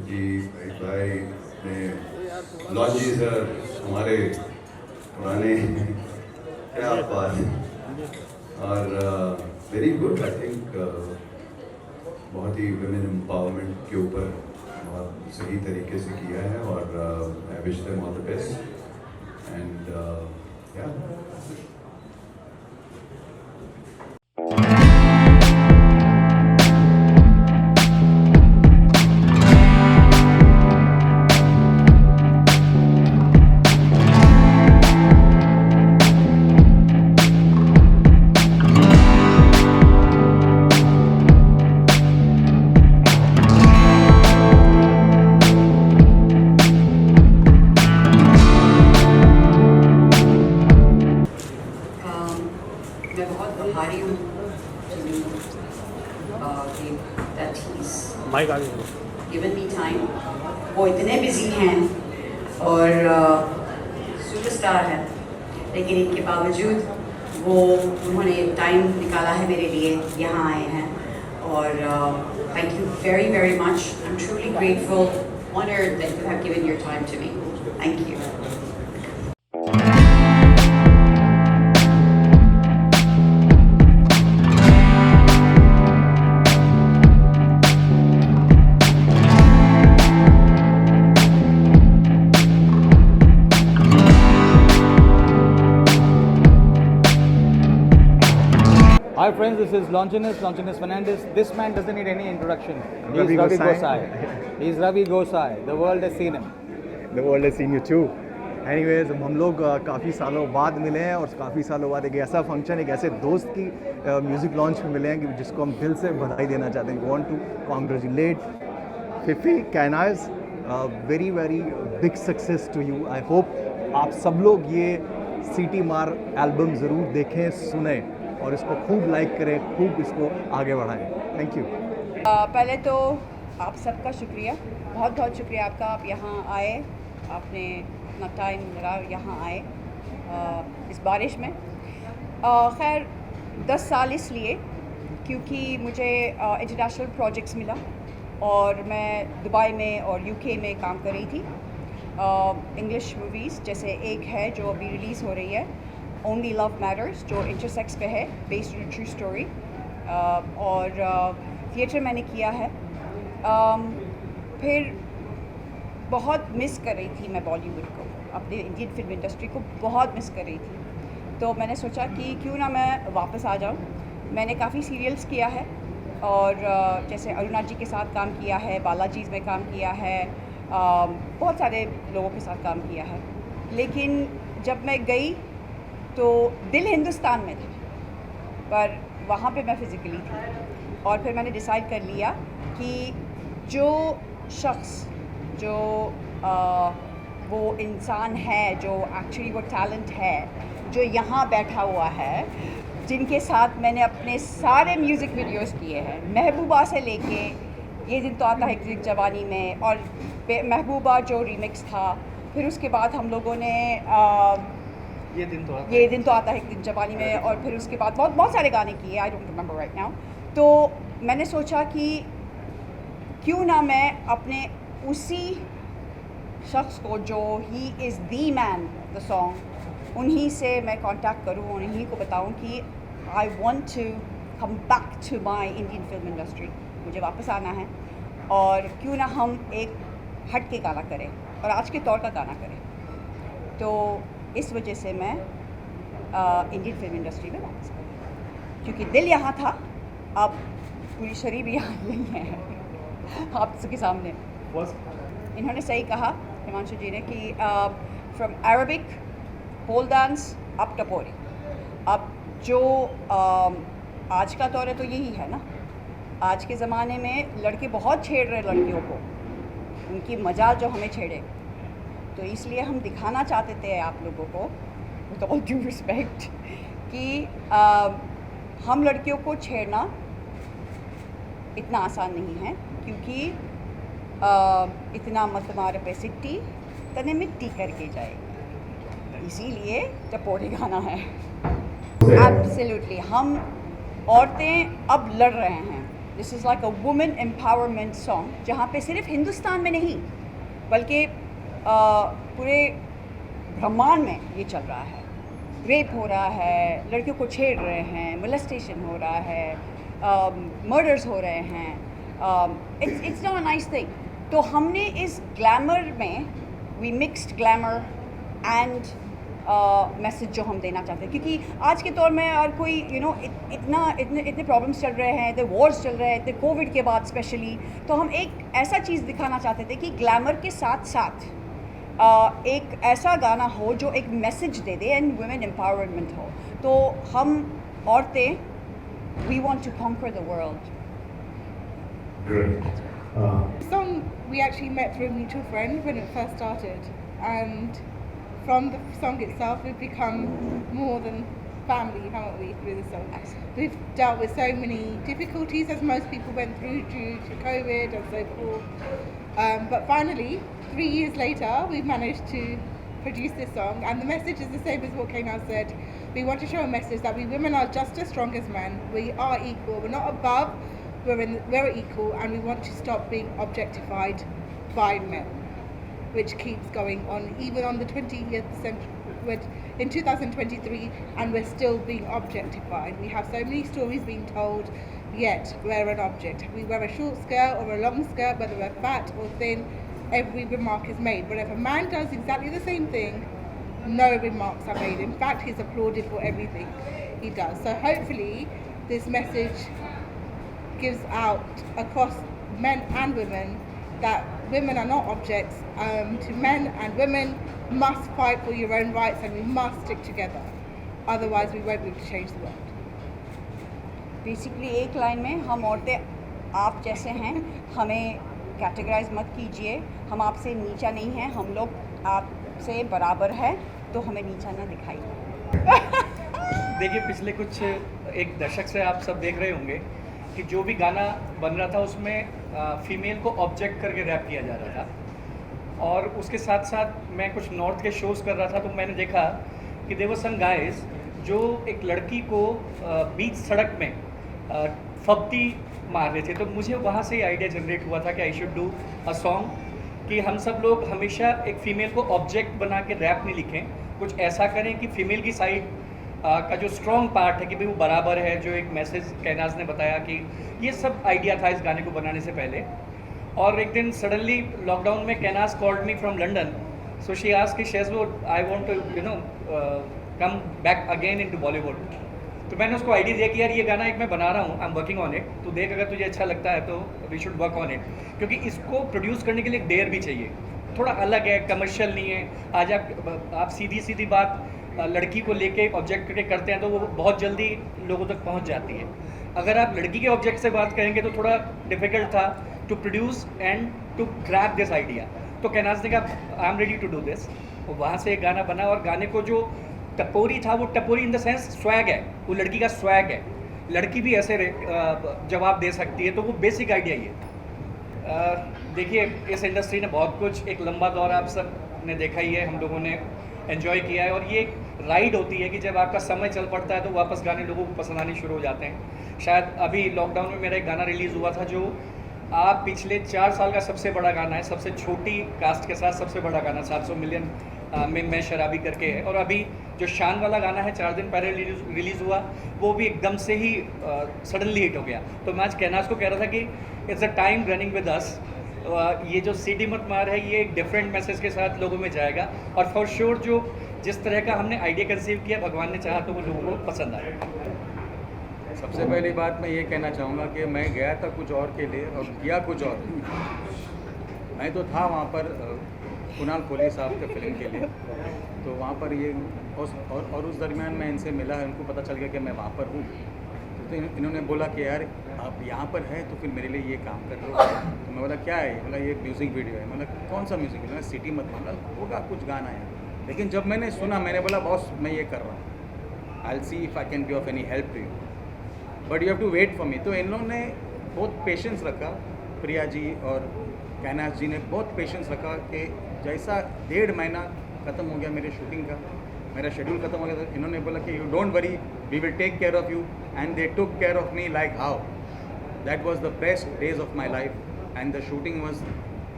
जी भाई ने Launchy sir हमारे पुराने क्या बात है। और वेरी गुड आई थिंक बहुत ही वुमेन एम्पावरमेंट के ऊपर बहुत सही तरीके से किया है और I wish them all the best and या मैं बहुत आभारी हूँ that he's given me time। वो इतने बिजी हैं और सुपरस्टार हैं, लेकिन इनके बावजूद उन्होंने टाइम निकाला है मेरे लिए, यहाँ आए हैं। और thank you very very much। I'm truly grateful, honored that you have given your time to me। Thank you। Hi friends, this is Longinus Fernandez. This man doesn't need any introduction. He is Ravi Ravi Gosai. Gosai. He is Ravi Gosai. The world has seen him. The world has seen you too. Anyways, हम लोग काफ़ी सालों बाद मिले हैं और काफ़ी सालों बाद एक ऐसा फंक्शन, एक ऐसे दोस्त की म्यूज़िक लॉन्च में मिले हैं कि जिसको हम दिल से बधाई देना चाहते हैं। Want to congratulate Fifi Kainaz, very very big success to you. I hope आप सब लोग ये सीटी मार एल्बम ज़रूर देखें, सुने और इसको खूब लाइक करें, खूब इसको आगे बढ़ाएं। Thank you. पहले तो आप सबका शुक्रिया, बहुत बहुत शुक्रिया आपका। आप यहाँ आए, आपने अपना टाइम लगा, यहाँ आए इस बारिश में। खैर 10 साल इसलिए क्योंकि मुझे इंटरनेशनल प्रोजेक्ट्स मिला और मैं दुबई में और यूके में काम कर रही थी। इंग्लिश मूवीज़ जैसे एक है जो अभी रिलीज़ हो रही है, ओनली लव मैटर्स, जो इंटरसेक्स पे है, बेस्ड ऑन ट्रू स्टोरी। और थिएटर मैंने किया है। फिर बहुत मिस कर रही थी मैं बॉलीवुड को, अपने इंडियन फिल्म इंडस्ट्री को बहुत मिस कर रही थी। तो मैंने सोचा कि क्यों ना मैं वापस आ जाऊँ। मैंने काफ़ी सीरियल्स किया है और जैसे अरुणा जी के साथ काम किया है, बालाजीज़ में काम किया है, बहुत सारे लोगों के साथ काम किया है। लेकिन जब मैं गई तो दिल हिंदुस्तान में था, पर वहाँ पे मैं फ़िज़िकली थी। और फिर मैंने डिसाइड कर लिया कि जो शख्स, जो वो इंसान है, जो एक्चुअली वो टैलेंट है, जो यहाँ बैठा हुआ है, जिनके साथ मैंने अपने सारे म्यूज़िक वीडियोस किए हैं, महबूबा से लेके ये दिन तो आता है एक दिन जवानी में, और महबूबा जो रीमिक्स था, फिर उसके बाद हम लोगों ने ये दिन तो आता है एक दिन जवानी में, और फिर उसके बाद बहुत सारे गाने किए, I don't remember right now. तो मैंने सोचा कि क्यों ना मैं अपने उसी शख्स को जो he is the man the song, उन्हीं से मैं कांटेक्ट करूं, उन्हीं को बताऊं कि I want to come back to my Indian film industry, मुझे वापस आना है, और क्यों ना हम एक हट के गाना करें और आज के तौर का गाना करें। तो इस वजह से मैं इंडियन फिल्म इंडस्ट्री में वापस आई, क्योंकि दिल यहाँ था, अब पूरी शरीर भी यहाँ नहीं है आप सबके सामने। इन्होंने सही कहा हिमांशु जी ने कि from Arabic pole dance up टपोरी। अब जो आज का दौर है तो यही है ना, आज के ज़माने में लड़के बहुत छेड़ रहे लड़कियों को, उनकी मजाल जो हमें छेड़े। तो इसलिए हम दिखाना चाहते थे आप लोगों को, विद ऑल ड्यू रिस्पेक्ट, कि हम लड़कियों को छेड़ना इतना आसान नहीं है, क्योंकि इतना मत मार पे सिट्टी तने मिट्टी करके जाएगी, इसीलिए टपोरी गाना है। एब्सोल्युटली हम औरतें अब लड़ रहे हैं, this is like a women empowerment song, जहाँ पे सिर्फ हिंदुस्तान में नहीं बल्कि पूरे ब्रह्मांड में ये चल रहा है। रेप हो रहा है, लड़कियों को छेड़ रहे हैं, मोलेस्टेशन हो रहा है, मर्डर्स हो रहे हैं। It's not a nice thing. तो हमने इस ग्लैमर में we mixed glamour and message जो हम देना चाहते हैं, क्योंकि आज के दौर में और कोई इतने प्रॉब्लम्स चल रहे हैं, इतने वॉर्स चल रहे हैं, इतने कोविड के बाद स्पेशली, तो हम एक ऐसा चीज़ दिखाना चाहते थे कि ग्लैमर के साथ साथ एक ऐसा गाना हो जो एक मैसेज दे दे एंड वुमेन एम्पावरमेंट हो। तो हम औरतें, we want to conquer the world. Great. The song we actually met through a mutual friend when it first started, and from the song itself we've become more than family, haven't we, through the song. We've dealt with so many difficulties, as most people went through due to COVID and so forth, but finally 3 years later we've managed to produce this song, and the message is the same as what Kainaz said. We want to show a message that we women are just as strong as men. We are equal, we're not above, we're equal, and we want to stop being objectified by men, which keeps going on even on the 20th century, in 2023, and we're still being objectified. We have so many stories being told, yet we're an object. We wear a short skirt or a long skirt, whether we're fat or thin, every remark is made. But if a man does exactly the same thing, no remarks are made. In fact, he's applauded for everything he does. So hopefully this message gives out across men and women that women are not objects. To men and women, must fight for your own rights, and we must stick together. Otherwise, we won't be able to change the world. Basically एक line में, हम औरतें आप जैसे हैं, हमें categorise मत कीजिए, हम आपसे नीचा नहीं हैं, हम लोग आपसे बराबर है, तो हमें नीचा ना दिखाइए। देखिए, पिछले कुछ एक दशक से आप सब देख रहे होंगे कि जो भी गाना बन रहा था उसमें फीमेल को ऑब्जेक्ट करके रैप किया जा रहा था, और उसके साथ साथ मैं कुछ नॉर्थ के शोज़ कर रहा था, तो मैंने देखा कि देयर वर सम गाइस जो एक लड़की को बीच सड़क में फब्ती मार रहे थे। तो मुझे वहाँ से आइडिया जनरेट हुआ था कि I should do a song कि हम सब लोग हमेशा एक फ़ीमेल को ऑब्जेक्ट बना के रैप नहीं लिखें, कुछ ऐसा करें कि फ़ीमेल की साइड का जो स्ट्रॉन्ग पार्ट है कि भाई वो बराबर है, जो एक मैसेज कैनाज ने बताया कि ये सब आइडिया था इस गाने को बनाने से पहले। और एक दिन सडनली लॉकडाउन में Kainaz called me from London, so she asked कि शेज़वुड I want to come back again into Bollywood. तो मैंने उसको आइडिया दिया कि यार ये गाना एक मैं बना रहा हूँ, I am working on it, तो देख अगर तुझे अच्छा लगता है तो we should work on it, क्योंकि इसको प्रोड्यूस करने के लिए एक डेयर भी चाहिए, थोड़ा अलग है, कमर्शियल नहीं है। आज आप सीधी बात लड़की को लेके ऑब्जेक्ट करके करते हैं तो वो बहुत जल्दी लोगों तक पहुँच जाती है। अगर आप लड़की के ऑब्जेक्ट से बात करेंगे तो थोड़ा डिफिकल्ट था to produce and to grab this idea. तो कैनाज ने कहा I am ready to do this, वहाँ से एक गाना बना, और गाने को जो टपोरी था वो टपोरी इन द सेंस स्वैग है, वो लड़की का स्वैग है, लड़की भी ऐसे जवाब दे सकती है, तो वो बेसिक आइडिया ही है। देखिए, इस इंडस्ट्री ने बहुत कुछ, एक लंबा दौर आप सब ने देखा ही है, हम लोगों ने एंजॉय किया है, और ये एक राइड होती है कि जब आपका समय चल पड़ता है तो वापस गाने लोगों को पसंद आने शुरू हो जाते हैं। शायद अभी लॉकडाउन में मेरा एक गाना रिलीज़ हुआ था जो आप पिछले 4 साल का सबसे बड़ा गाना है, सबसे छोटी कास्ट के साथ सबसे बड़ा गाना 700 मिलियन में मैं शराबी करके है। और अभी जो शान वाला गाना है 4 दिन पहले रिलीज़ हुआ, वो भी एकदम से ही सडनली हिट हो गया। तो मैं आज कैनाज को कह रहा था कि it's a time running with us, ये जो सीडी मत मार है ये एक डिफरेंट मैसेज के साथ लोगों में जाएगा, और फॉर श्योर जो जिस तरह का हमने आइडिया कंसीव किया भगवान ने चाहा तो वो लोगों को पसंद आया। सबसे पहली बात मैं ये कहना चाहूँगा कि मैं गया था कुछ और के लिए और किया कुछ और। मैं तो था वहाँ पर कुणाल कोहली साहब के फिल्म के लिए, तो वहाँ पर ये और उस दरमियान मैं इनसे मिला है, उनको पता चल गया कि मैं वहाँ पर हूँ, तो इन्होंने बोला कि यार आप यहाँ पर हैं तो फिर मेरे लिए ये काम कर लो। तो मैं बोला क्या है, बोला ये म्यूज़िक वीडियो है। मतलब कौन सा म्यूज़िक वीडियो है, सिटी मत माना होगा कुछ गाना है। लेकिन जब मैंने सुना मैंने बोला बॉस मैं ये कर रहा हूँ, I will see if I can be of any help to you, but you have to wait for me. तो इन लोगों ने बहुत पेशेंस रखा, प्रिया जी और कैनाज जी ने बहुत पेशेंस रखा कि जैसा 1.5 महीना ख़त्म हो गया मेरे शूटिंग का, मेरा शेड्यूल ख़त्म हो गया, तो इन्होंने बोला कि you don't worry we will take care of you, and they took care of me like how. That was the best days of my life, and the shooting was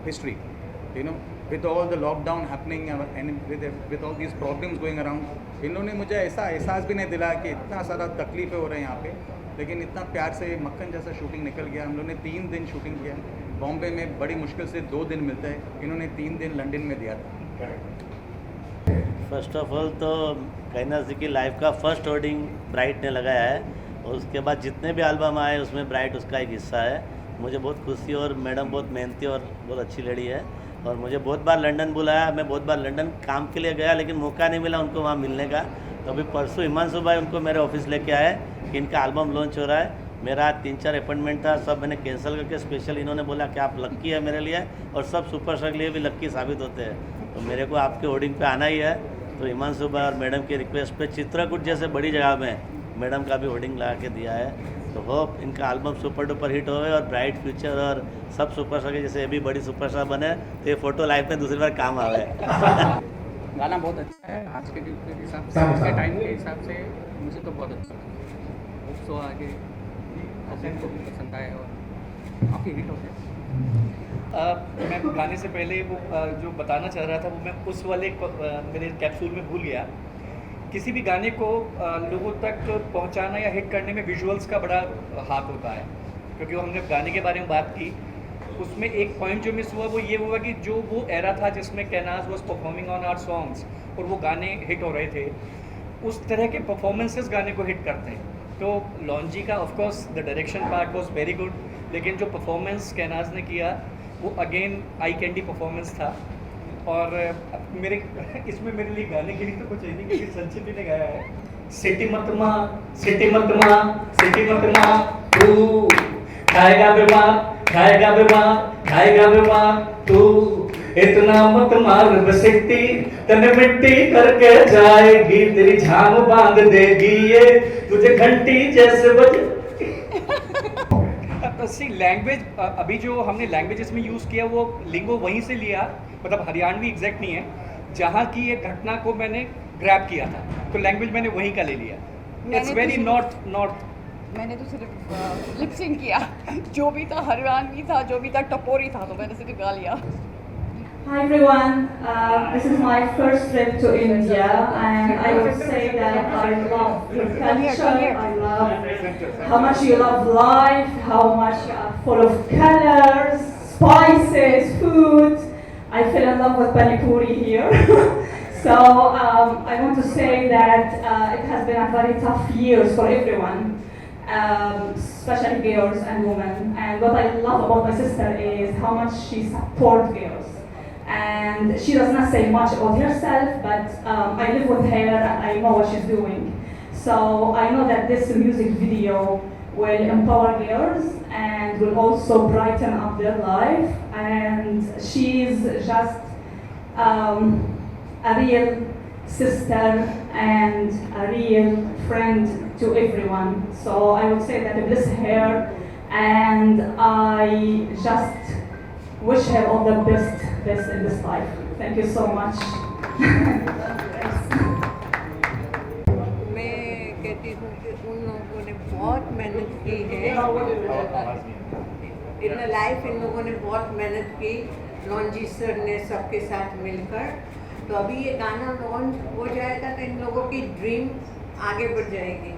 history. You know, with all the lockdown happening and with all these problems going around, इन्होंने मुझे ऐसा एहसास भी नहीं दिलाया कि इतना सारा तकलीफ़ें हो रहे हैं यहाँ पे, लेकिन इतना प्यार से मक्खन जैसा शूटिंग निकल गया. हम लोग ने 3 दिन शूटिंग किया. बॉम्बे में बड़ी मुश्किल से 2 दिन मिलते हैं, इन्होंने 3 दिन लंदन में दिया था. फर्स्ट ऑफ ऑल तो कहना सी कि लाइफ का फर्स्ट होर्डिंग ब्राइट ने लगाया है, और उसके बाद जितने भी एल्बम आए उसमें ब्राइट उसका एक हिस्सा है. मुझे बहुत खुशी, और मैडम बहुत मेहनती और बहुत अच्छी लड़ी है, और मुझे बहुत बार लंदन बुलाया. मैं बहुत बार लंदन काम के लिए गया, लेकिन मौका नहीं मिला उनको वहाँ मिलने का. तो अभी परसों हिमांशु भाई उनको मेरे ऑफिस लेके आए कि इनका एल्बम लॉन्च हो रहा है. मेरा 3-4 अपॉइंटमेंट था, सब मैंने कैंसिल करके स्पेशल इन्होंने बोला कि आप लक्की है मेरे लिए, और सब सुपरस्टार के लिए भी लक्की साबित होते हैं. तो मेरे को आपके होर्डिंग पे आना ही है. तो हिमांशु भाई और मैडम की रिक्वेस्ट पे चित्रकूट जैसे बड़ी जगह में मैडम का भी होर्डिंग लगा के दिया है. तो होप इनका एल्बम सुपर डुपर हिट होवे और ब्राइट फ्यूचर और सब सुपरस्टार के जैसे ये भी बड़ी सुपरस्टार बने, तो ये फोटो लाइफ में दूसरी बार काम आवे. गाना बहुत अच्छा है. आज के युग के हिसाब से, आज के टाइम के हिसाब से मुझे तो बहुत अच्छा लगा. होप सो आगे पब्लिक को भी पसंद आए और काफ़ी हिट हो गया. मैं गाने से पहले वो जो बताना चाह रहा था वो मैं उस वाले मेरे कैप्सूल में भूल गया. किसी भी गाने को लोगों तक पहुंचाना या हिट करने में विजुअल्स का बड़ा हाथ होता है, क्योंकि हमने गाने के बारे में बात की. उसमें एक पॉइंट जो मिस हुआ वो ये हुआ कि जो वो एरा था जिसमें Kainaz was performing on our songs और वो गाने हिट हो रहे थे, उस तरह के परफॉर्मेंसेस गाने को हिट करते हैं. तो लॉन्जी का of course the direction part was very good, लेकिन जो परफॉर्मेंस कैनाज ने किया वो अगेन आई कैंडी परफॉर्मेंस था. और मेरे इसमें मेरे लिए गाने के लिए तो कुछ है नहीं, क्योंकि संचित ने गाया है. सिटी मत माँ, सिटी मत माँ, सिटी मत माँ, तू खाएगा बीमार, खाएगा बीमार, खाएगा बीमार, तू इतना मत मार बसिट्टी, तने मिट्टी करके जाएगी, तेरी झाम बांध देगी ये तुझे घंटी जैसे बज. सी लैंग्वेज, अभी जो हमने लैंग्वेजेस में यूज़ किया वो लिंगो वहीं से लिया, मतलब हरियाणवी एग्जैक्ट नहीं है. जहाँ की ये घटना को मैंने ग्रैब किया था, तो लैंग्वेज मैंने वहीं का ले लिया. It's very north. मैंने तो सिर्फ लिप सिंक किया. जो भी था हरियाणवी था, जो भी था टपोरी था, तो मैंने सिर्फ गा लिया. Hi everyone, this is my first trip to India and I would say that I love your culture, I love how much you love life, how much you are full of colors, spices, food. I fell in love with Pani Puri here. So I want to say that it has been a very tough years for everyone, especially girls and women. And what I love about my sister is how much she supports girls. And she does not say much about herself, but I live with her and I know what she's doing. So I know that this music video will empower girls and will also brighten up their life. And she's just a real sister and a real friend to everyone. So I would say that I bless her and I just wish her all the best in this life. Thank you so much. मैं कहती हूँ कि उन लोगों ने बहुत मेहनत की है इन लाइफ. इन लोगों ने बहुत मेहनत की, लॉन्जी सर ने सबके साथ मिलकर. तो अभी ये गाना लॉन्च हो जाएगा तो इन लोगों की ड्रीम आगे बढ़ जाएगी,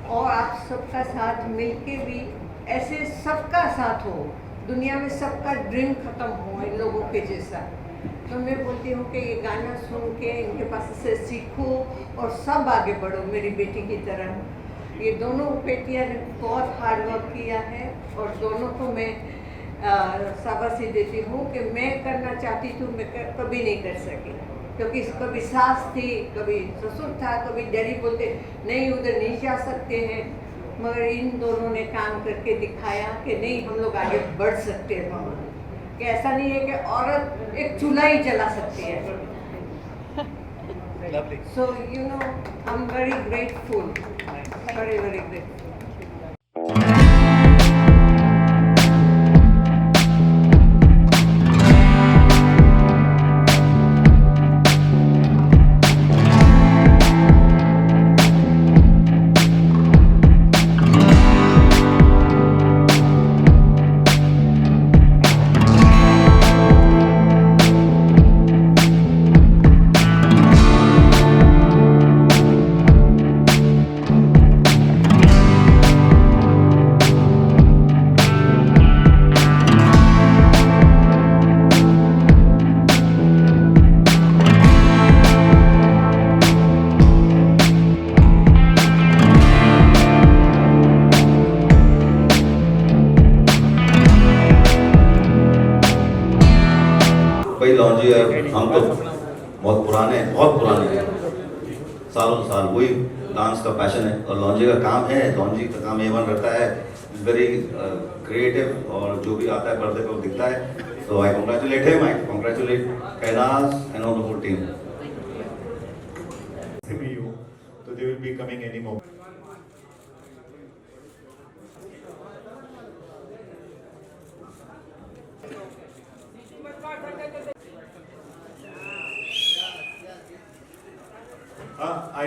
और आप सबका साथ मिलके भी ऐसे सबका साथ हो, दुनिया में सबका ड्रीम ख़त्म हो इन लोगों के जैसा. तो मैं बोलती हूँ कि ये गाना सुन के इनके पास से सीखो और सब आगे बढ़ो मेरी बेटी की तरह. ये दोनों बेटियाँ ने बहुत हार्ड वर्क किया है और दोनों को मैं शाबाशी देती हूँ कि मैं करना चाहती थी, मैं कभी नहीं कर सकी, क्योंकि कभी सास थी, कभी ससुर था, कभी डैडी बोलते नहीं उधर नहीं जा सकते हैं. मगर इन दोनों ने काम करके दिखाया कि नहीं हम लोग आगे बढ़ सकते हैं मामा, कि ऐसा नहीं है कि औरत एक चूल्हा ही जला सकती है. So you know I'm very grateful, very grateful. साल वही डांस का पैशन है और लॉन्जी का काम है। लॉन्जी का काम A1 रहता है, वेरी क्रिएटिव और जो भी आता है पर्दे पर वो दिखता है। So I congratulate him, I congratulate Kailash and all the whole team. So they will be coming any moment. I